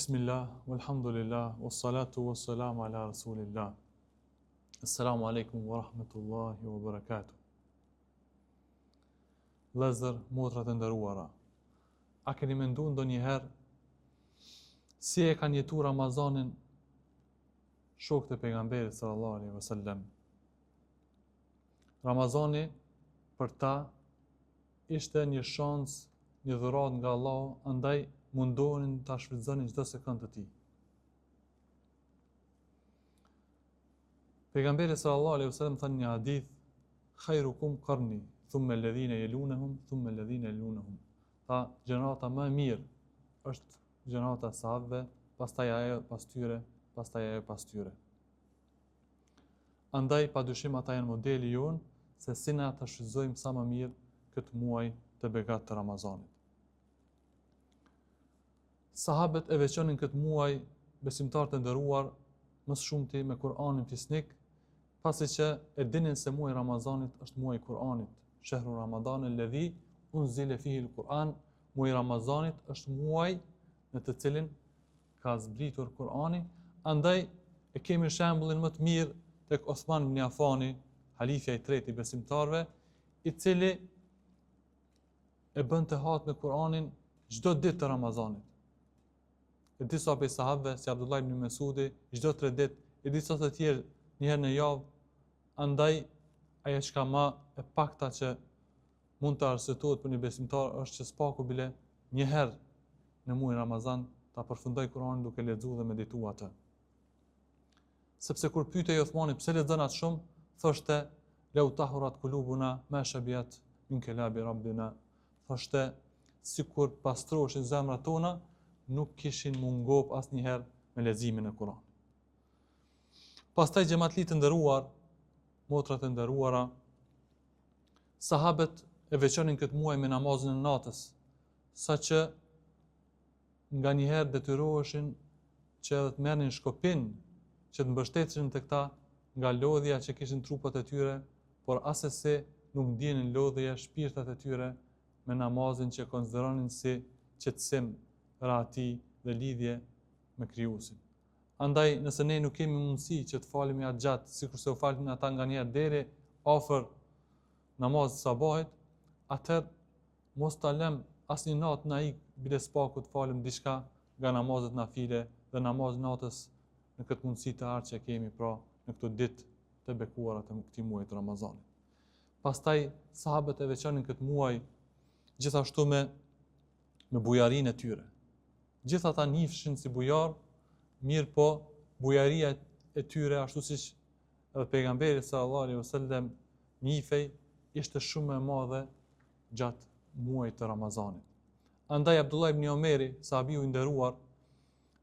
Bismillah, walhamdulillah, wassalatu wassalamu ala rasulillah. Assalamu alaikum wa rahmatullahi wa barakatuh. Vëllezër, motrat e nderuara, a keni menduar ndonjëherë si e kanë jetuar Ramazanin shokët e pejgamberit sallallahu alaihi wasallam? Ramazani për ta ishte një shans, një dhuratë nga Allahu, andaj mundonin ta shfrytëzonin çdo sekond të tij. Pejgamberi sallallahu alaihi wasallam thënë një hadith: "Khairukum qarni, thumma alladhina yalunhum, thumma alladhina yalunhum." Tha, gjenerata më e mirë është gjenerata e sahabëve, pastaj ajo pas tyre, pastaj ajo pas tyre. Andaj padyshim ata janë modeli jon se si na ta shfrytëzojmë sa më mirë këtë muaj të begatë të Ramazanit. Sahabët e veçonin këtë muaj, besimtarët e nderuar, më së shumti me Kur'anin fisnik, pasi që e dinin se muaji Ramazanit është muaji i Kur'anit. Shehru Ramadan alladhi unzila fihi al-Qur'an, muaji Ramazanit është muaj në të cilin ka zbritur Kur'ani, andaj e kemi shembullin më të mirë tek Uthman ibn Affani, halifja i tretë i besimtarëve, i cili e bënte hat me Kur'anin çdo ditë të Ramazanit. E disa prej sahabëve, si Abdullah ibn Mesudi, çdo 3 ditë, e disa të tjerë një herë në javë, andaj ajo çka më e pakta që mund të arsyetuar për një besimtar është që spaku bile një herë në muajin Ramazan ta përfundoj Kur'anin duke lexuar dhe medituar atë. Sepse kur pyetej Uthmani pse lexon atë shumë, thoshte: "Lau tahurat qulubuna ma shabiat min kalabi rabbina." Thoshte, sikur pastroheshin zemrat tona, nuk kishin mungop asnjëherë me leximin e Kur'anit. Pastaj xhamatlit të nderuar, motrat e nderuara, sahabët e veçonin këtë muaj me namazin e natës, saqë nganjëherë detyroheshin që edhe të merrnin shkopin, që të mbështeteshin tek ta nga lodhja që kishin trupat e tyre, por asesi nuk ndjenin lodhja shpirtat e tyre me namazin që konsideronin si qetësim, rahati dhe lidhje me Krijuesin. Andaj, nëse ne nuk kemi mundësi që të falemi atë gjatë, sikur se u falin ata nganjëherë deri afër namazit sabahit, atëherë mos ta lëm asnjë natë na ik bile spaku të falem diçka nga namazet nafile dhe namazi natës në këtë mundësi të artë që kemi pra në këto ditë të bekuara të këtij muaji të Ramazanit. Pastaj sahabët e veçonin këtë muaj gjithashtu me bujarinë e tyre. Gjithë ata njihshin si bujar, mirë po bujaria e tyre, ashtu siç edhe pejgamberi sallallahu alaihi wasallam njihej, ishte shumë e madhe gjatë muajit të Ramazanit. Andaj Abdullah ibn Omeri, sahabiu i nderuar,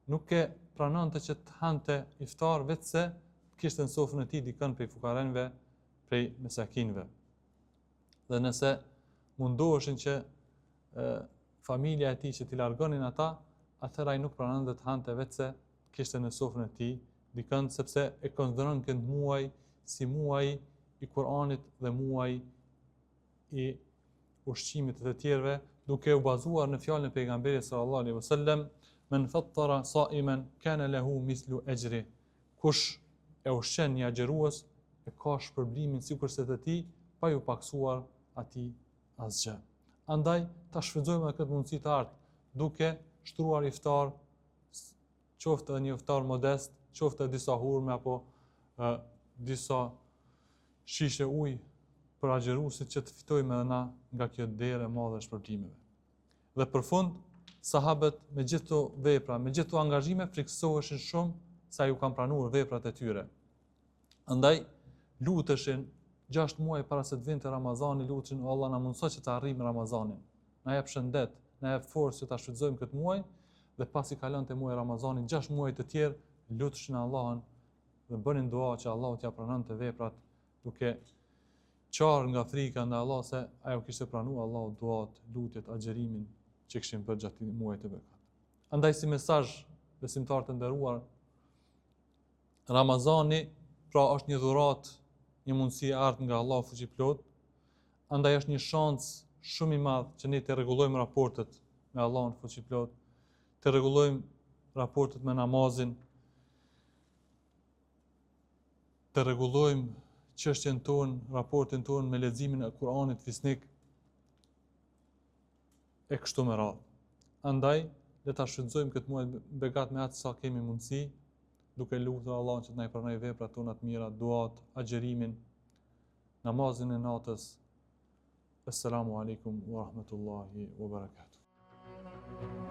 nuk e pranonte që të hante iftar vetëse kishte në sofrën e tij dikën prej fukarenve, prej mesakinëve. Dhe nëse mundoheshin që familja e tij që t'i largonin ata, atëherë ai nuk pranonte të hante vetëse kishte në sofrën e tij dikën, sepse e konsideron këtë muaj si muaj i Kur'anit dhe muaj i ushqimit të tjerëve, duke u bazuar në fjalën e pejgamberit sallallahu alaihi wasallam: "Men fattara sa'iman kana lahu mislu ajri." Kush e ushqen një agjërues e ka shpërblimin sikurse të tij, pa ju paksuar atij asgjë. Andaj ta shfrytëzojmë këtë mundësi të artë duke shtruar iftar, qoftë një iftar modest, qoftë disa hurme apo disa shishe ujë për agjëruesit që të fitojmë edhe na nga kjo derë e madhe e shpërblimeve. Dhe për fund, sahabët me gjithë këto vepra, me gjithë këto angazhime friksoheshin shumë sa ju kanë pranuar veprat e tyre. Andaj luteshin 6 muaj para se të vinte Ramazani, luteshin: "O Allah, na mundëso që të arrijmë Ramazanin. Na jep shëndet, na jep forcë që ta shfrytëzojmë këtë muaj." Dhe pasi kalonte muaji Ramazani, 6 muaj të tjerë luteshin Allahun dhe bënin dua që Allahu t'ia pranonte veprat, duke qarë nga frika ndaj Allahut se ajo kishte pranuar Allahu duat, lutjet, agjërimin që kishin bërë gjatë muajit të bekat. Andaj si mesazh besimtarë të nderuar, Ramazani pra është një dhuratë, një mundësi e ardhur nga Allahu fuqiplot, andaj është një shans shumë i madh që ne të rregullojmë raportet me Allahun fuqiplot, të rregullojmë raportet me namazin, të rregullojmë çështjen tonë, raportin tonë me leximin e Kuranit fisnik e kështu me radhë. Andaj, le ta shfrytëzojmë këtë muaj begat me atë sa kemi mundësi, duke lutur Allahun që të na i pranojë veprat tona të mira, duat, agjerimin, namazin e natës. Assalamu alaikum wa rahmatullahi wa barakatuh.